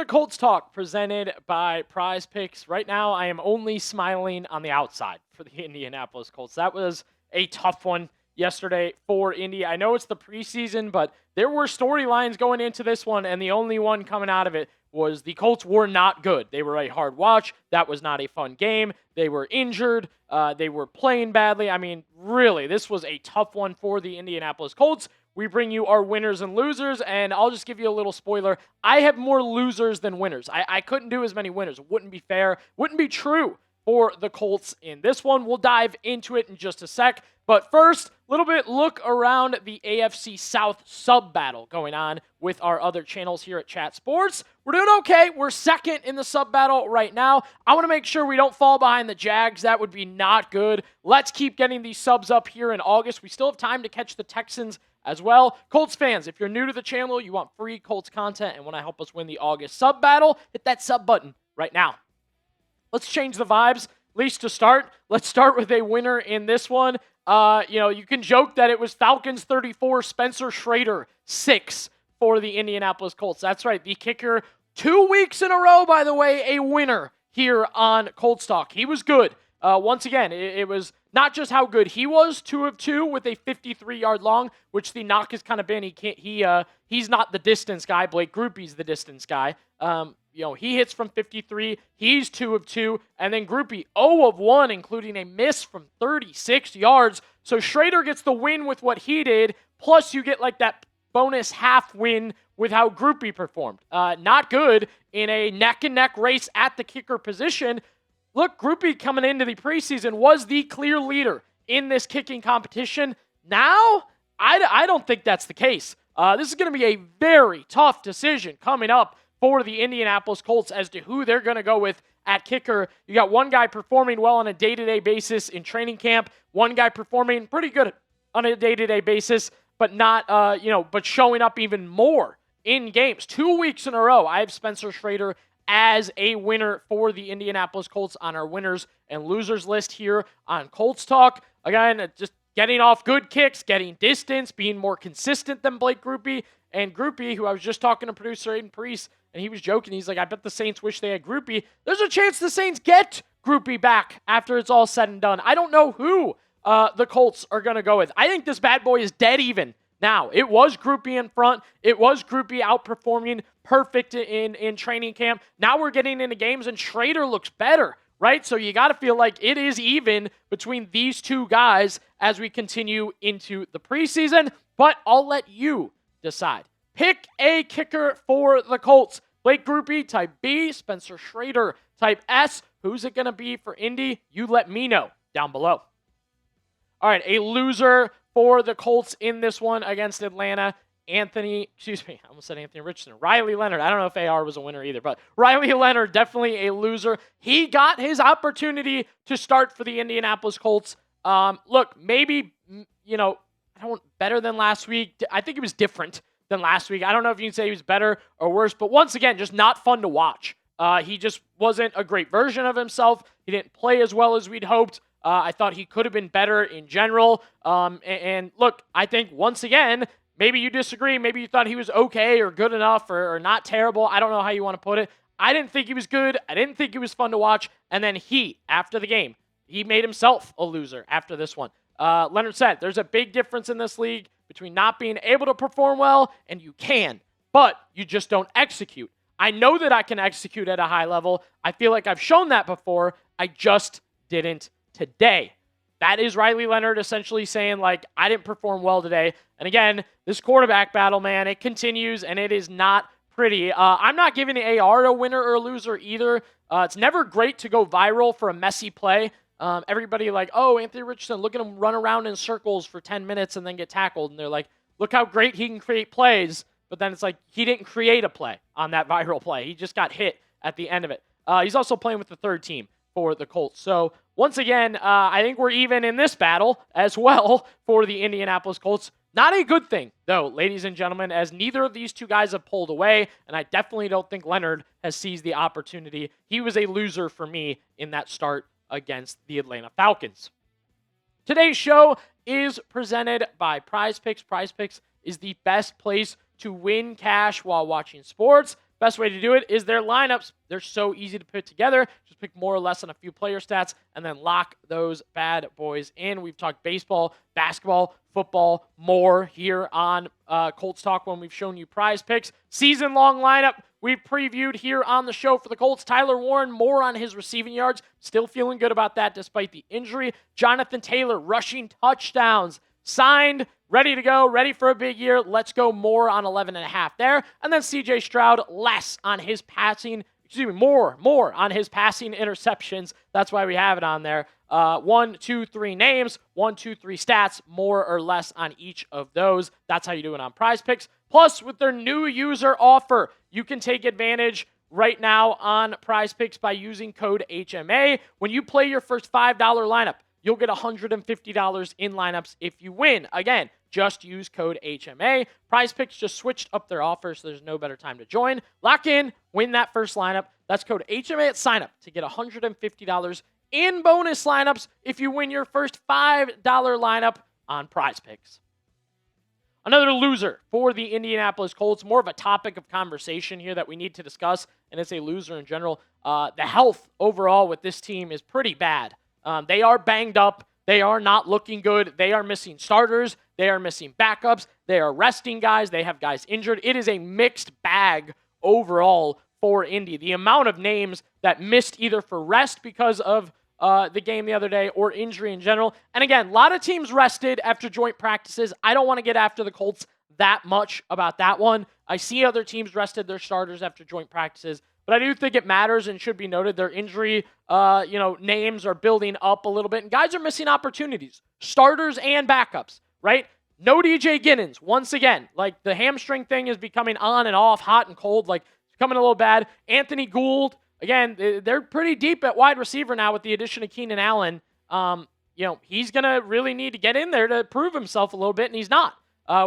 Colts talk presented by Prize Picks. Right now, I am only smiling on the outside for the Indianapolis Colts. That was a tough one yesterday for Indy. I know it's the preseason, but there were storylines going into this one, and the only one coming out of it was the Colts were not good. They were a hard watch. That was not a fun game. They were injured. They were playing badly. I mean, really, this was a tough one for the Indianapolis Colts. We bring you our winners and losers, and I'll just give you a little spoiler. I have more losers than winners. I couldn't do as many winners. It wouldn't be fair. Wouldn't be true for the Colts in this one. We'll dive into it in just a sec. But first, a little bit look around the AFC South sub-battle going on with our other channels here at Chat Sports. We're doing okay. We're second in the sub-battle right now. I want to make sure we don't fall behind the Jags. That would be not good. Let's keep getting these subs up here in August. We still have time to catch the Texans as well. Colts fans, if you're new to the channel, you want free Colts content and want to help us win the August sub battle, hit that sub button right now. Let's change the vibes, at least to start. Let's start with a winner in this one. You can joke that it was Falcons 34, Spencer Shrader 6 for the Indianapolis Colts. That's right, the kicker 2 weeks in a row, by the way, a winner here on Colts Talk. He was good. Once again, it was not just how good he was, 2 of 2 with a 53-yard long, which the knock has kind of been. He's not the distance guy. Blake Grupe's the distance guy. He hits from 53. He's 2 of 2, and then Grupe 0 of 1, including a miss from 36 yards. So Shrader gets the win with what he did. Plus, you get like that bonus half win with how Grupe performed. Not good in a neck-and-neck race at the kicker position. Look, Grupe coming into the preseason was the clear leader in this kicking competition. Now, I don't think that's the case. This is going to be a very tough decision coming up for the Indianapolis Colts as to who they're going to go with at kicker. You got one guy performing well on a day-to-day basis in training camp, one guy performing pretty good on a day-to-day basis, but not, but showing up even more in games. 2 weeks in a row, I have Spencer Shrader as a winner for the Indianapolis Colts on our winners and losers list here on Colts Talk. Again, just getting off good kicks, getting distance, being more consistent than Blake Grupe. And Grupe, who I was just talking to producer Aiden Priest, and he was joking. He's like, I bet the Saints wish they had Grupe. There's a chance the Saints get Grupe back after it's all said and done. I don't know who the Colts are going to go with. I think this bad boy is dead even. Now, it was Grupe in front. It was Grupe outperforming perfect in training camp. Now we're getting into games, and Shrader looks better, right? So you got to feel like it is even between these two guys as we continue into the preseason. But I'll let you decide. Pick a kicker for the Colts. Blake Grupe, type B. Spencer Shrader, type S. Who's it going to be for Indy? You let me know down below. All right, a loser for the Colts in this one against Atlanta. I almost said Anthony Richardson. Riley Leonard. I don't know if AR was a winner either, but Riley Leonard, definitely a loser. He got his opportunity to start for the Indianapolis Colts. Look, maybe, better than last week. I think it was different than last week. I don't know if you can say he was better or worse, but once again, just not fun to watch. He just wasn't a great version of himself. He didn't play as well as we'd hoped. I thought he could have been better in general. And look, I think once again, maybe you disagree. Maybe you thought he was okay or good enough or not terrible. I don't know how you want to put it. I didn't think he was good. I didn't think he was fun to watch. And then after the game, he made himself a loser after this one. Leonard said, there's a big difference in this league between not being able to perform well and you can, but you just don't execute. I know that I can execute at a high level. I feel like I've shown that before. I just didn't today. That is Riley Leonard essentially saying, I didn't perform well today. And again, this quarterback battle, man, it continues, and it is not pretty. I'm not giving AR a winner or a loser either. It's never great to go viral for a messy play. Everybody Anthony Richardson, look at him run around in circles for 10 minutes and then get tackled. And they're like, look how great he can create plays. But then it's like, he didn't create a play on that viral play. He just got hit at the end of it. He's also playing with the third team for the Colts. So once again, I think we're even in this battle as well for the Indianapolis Colts. Not a good thing, though, ladies and gentlemen, as neither of these two guys have pulled away, and I definitely don't think Leonard has seized the opportunity. He was a loser for me in that start against the Atlanta Falcons. Today's show is presented by Prize Picks. Prize Picks is the best place to win cash while watching sports. best way to do it is their lineups. They're so easy to put together. Just pick more or less on a few player stats and then lock those bad boys in. We've talked baseball, basketball, football, more here on Colts Talk when we've shown you prize picks. Season-long lineup we've previewed here on the show for the Colts. Tyler Warren, more on his receiving yards. Still feeling good about that despite the injury. Jonathan Taylor, rushing touchdowns. Signed, ready to go, ready for a big year. Let's go more on 11.5 there. And then C.J. Stroud, less on his passing. More on his passing interceptions. That's why we have it on there. 1, 2, 3 names, 1, 2, 3 stats, more or less on each of those. That's how you do it on Prize Picks. Plus, with their new user offer, you can take advantage right now on Prize Picks by using code HMA. When you play your first $5 lineup, you'll get $150 in lineups if you win. Again, just use code HMA. Prize Picks just switched up their offer, so there's no better time to join. Lock in, win that first lineup. That's code HMA at signup to get $150 in bonus lineups if you win your first $5 lineup on Prize Picks. Another loser for the Indianapolis Colts, more of a topic of conversation here that we need to discuss, and it's a loser in general. The health overall with this team is pretty bad. They are banged up. They are not looking good. They are missing starters. They are missing backups. They are resting guys. They have guys injured. It is a mixed bag overall for Indy. The amount of names that missed either for rest because of the game the other day or injury in general. And again, a lot of teams rested after joint practices. I don't want to get after the Colts that much about that one. I see other teams rested their starters after joint practices, but I do think it matters and should be noted their injury, names are building up a little bit, and guys are missing opportunities, starters and backups, right? No DJ Giddens, once again. Like, the hamstring thing is becoming on and off, hot and cold, like, it's becoming a little bad. Anthony Gould, again, they're pretty deep at wide receiver now with the addition of Keenan Allen. He's going to really need to get in there to prove himself a little bit, and he's not.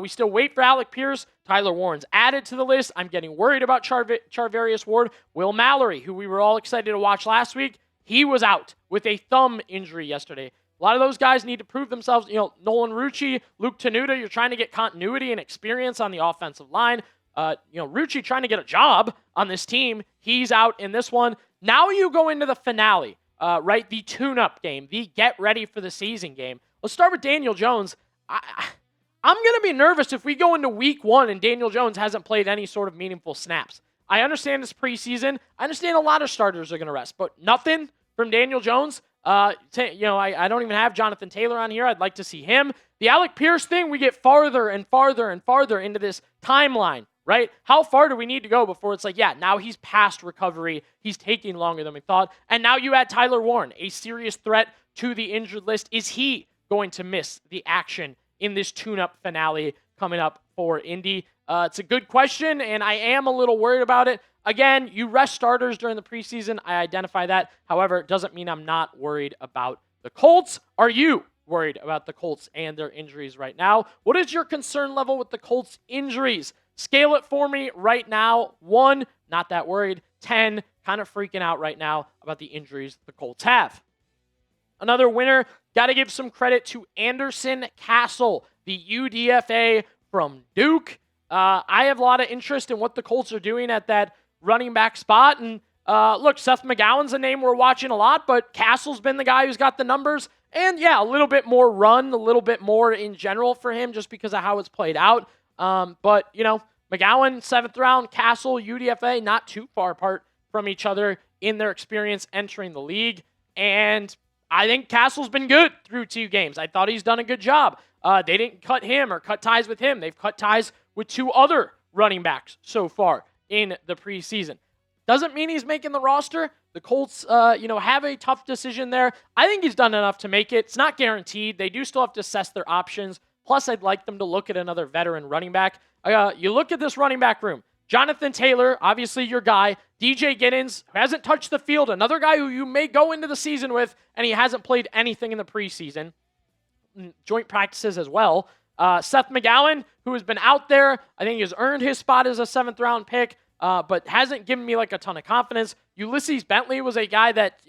We still wait for Alec Pierce. Tyler Warren's added to the list. I'm getting worried about Charvarius Ward. Will Mallory, who we were all excited to watch last week, he was out with a thumb injury yesterday. A lot of those guys need to prove themselves. Nolan Rucci, Luke Tenuta, you're trying to get continuity and experience on the offensive line. Rucci trying to get a job on this team. He's out in this one. Now you go into the finale, right? The tune-up game, the get ready for the season game. Let's start with Daniel Jones. I'm going to be nervous if we go into week 1 and Daniel Jones hasn't played any sort of meaningful snaps. I understand it's preseason. I understand a lot of starters are going to rest, but nothing from Daniel Jones. I don't even have Jonathan Taylor on here. I'd like to see him. The Alec Pierce thing, we get farther and farther and farther into this timeline, right? How far do we need to go before it's like, yeah, now he's past recovery. He's taking longer than we thought. And now you add Tyler Warren, a serious threat to the injured list. Is he going to miss the action in this tune-up finale coming up for Indy? It's a good question, and I am a little worried about it. Again, you rest starters during the preseason. I identify that. However, it doesn't mean I'm not worried about the Colts. Are you worried about the Colts and their injuries right now? What is your concern level with the Colts' injuries? Scale it for me right now. 1, not that worried. 10, kind of freaking out right now about the injuries the Colts have. Another winner, got to give some credit to Anderson Castle, the UDFA from Duke. I have a lot of interest in what the Colts are doing at that running back spot. And look, Seth McGowan's a name we're watching a lot, but Castle's been the guy who's got the numbers. And yeah, a little bit more run, a little bit more in general for him just because of how it's played out. But McGowan, 7th round, Castle, UDFA, not too far apart from each other in their experience entering the league. And I think Castle's been good through 2 games. I thought he's done a good job. They didn't cut him or cut ties with him. They've cut ties with 2 other running backs so far in the preseason. Doesn't mean he's making the roster. The Colts, have a tough decision there. I think he's done enough to make it. It's not guaranteed. They do still have to assess their options. Plus, I'd like them to look at another veteran running back. You look at this running back room. Jonathan Taylor, obviously your guy. DJ Giddens, who hasn't touched the field. Another guy who you may go into the season with, and he hasn't played anything in the preseason. Joint practices as well. Seth McGowan, who has been out there. I think he has earned his spot as a 7th round pick, but hasn't given me like a ton of confidence. Ulysses Bentley was a guy that,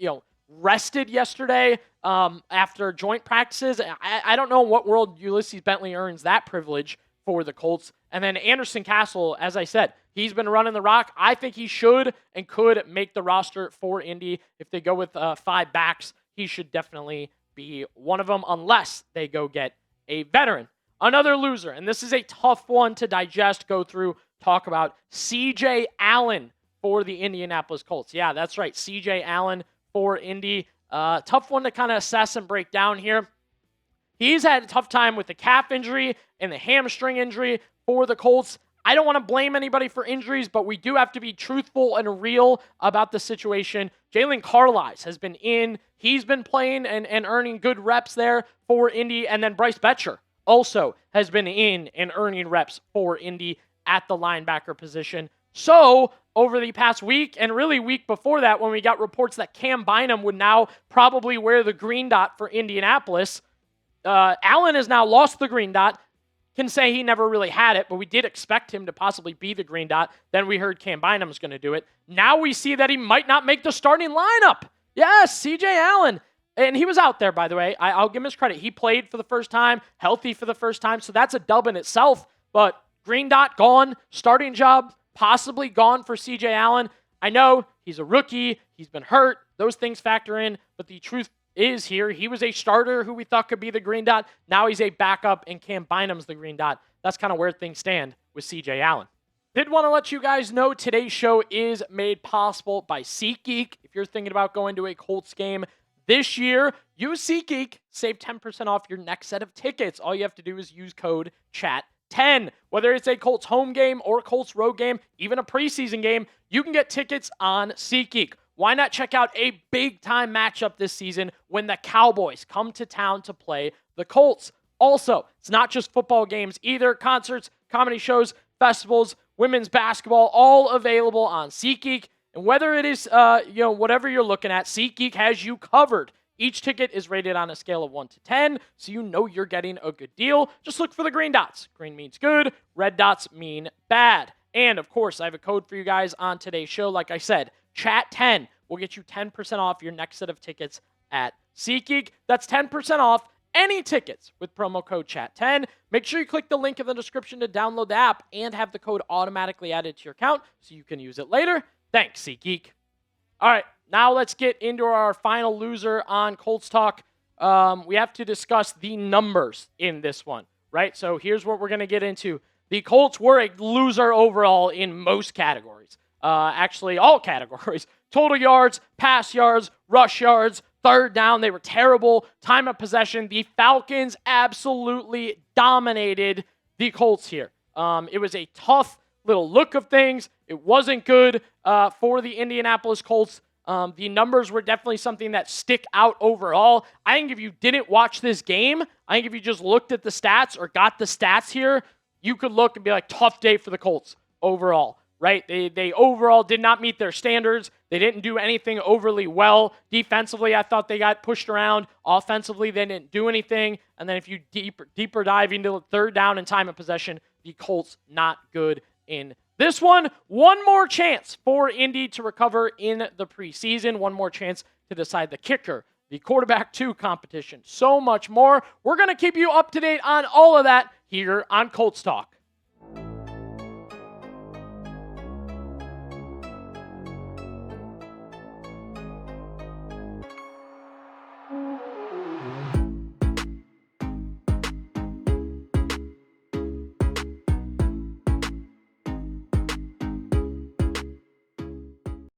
rested yesterday after joint practices. I don't know in what world Ulysses Bentley earns that privilege for the Colts. And then Anderson Castle, as I said, he's been running the rock. I think he should and could make the roster for Indy. If they go with 5 backs, he should definitely be one of them, unless they go get a veteran. Another loser, and this is a tough one to digest, go through, talk about. CJ Allen for the Indianapolis Colts. Yeah, that's right. CJ Allen for Indy. Tough one to kind of assess and break down here. He's had a tough time with the calf injury and the hamstring injury for the Colts. I don't want to blame anybody for injuries, but we do have to be truthful and real about the situation. Jalen Carlisle has been in. He's been playing and earning good reps there for Indy. And then Bryce Betcher also has been in and earning reps for Indy at the linebacker position. So over the past week, and really week before that, when we got reports that Cam Bynum would now probably wear the green dot for Indianapolis, Allen has now lost the green dot. Can say he never really had it, but we did expect him to possibly be the green dot. Then we heard Cam Bynum's going to do it. Now we see that he might not make the starting lineup. Yes, CJ Allen. And he was out there, by the way. I'll give him his credit. He played for the first time, healthy for the first time, so that's a dub in itself. But green dot gone, starting job possibly gone for CJ Allen. I know he's a rookie, he's been hurt, those things factor in, but the truth is here, he was a starter who we thought could be the green dot. Now he's a backup, and Cam Bynum's the green dot. That's kind of where things stand with CJ Allen. Did want to let you guys know today's show is made possible by SeatGeek. If you're thinking about going to a Colts game this year, use SeatGeek. Save 10% off your next set of tickets. All you have to do is use code CHAT10. Whether it's a Colts home game or Colts road game, even a preseason game, you can get tickets on SeatGeek. Why not check out a big-time matchup this season when the Cowboys come to town to play the Colts? Also, it's not just football games either. Concerts, comedy shows, festivals, women's basketball, all available on SeatGeek. And whether it is, whatever you're looking at, SeatGeek has you covered. Each ticket is rated on a scale of 1 to 10, so you know you're getting a good deal. Just look for the green dots. Green means good. Red dots mean bad. And, of course, I have a code for you guys on today's show. Like I said, CHAT10 will get you 10% off your next set of tickets at SeatGeek. That's 10% off any tickets with promo code CHAT10. Make sure you click the link in the description to download the app and have the code automatically added to your account so you can use it later. Thanks, SeatGeek. All right, now let's get into our final loser on Colts Talk. We have to discuss the numbers in this one, right? So here's what we're going to get into. The Colts were a loser overall in most categories. Actually, all categories. Total yards, pass yards, rush yards, third down. They were terrible. Time of possession. The Falcons absolutely dominated the Colts here. It was a tough little look of things. It wasn't good for the Indianapolis Colts. The numbers were definitely something that stick out overall. I think if you didn't watch this game, I think if you just looked at the stats or got the stats here, you could look and be like, tough day for the Colts overall, right? They overall did not meet their standards. They didn't do anything overly well. Defensively, I thought they got pushed around. Offensively, they didn't do anything. And then if you deeper dive into the third down and time of possession, the Colts not good in this one. One more chance for Indy to recover in the preseason. One more chance to decide the kicker, the quarterback 2 competition. So much more. We're going to keep you up to date on all of that here on Colts Talk.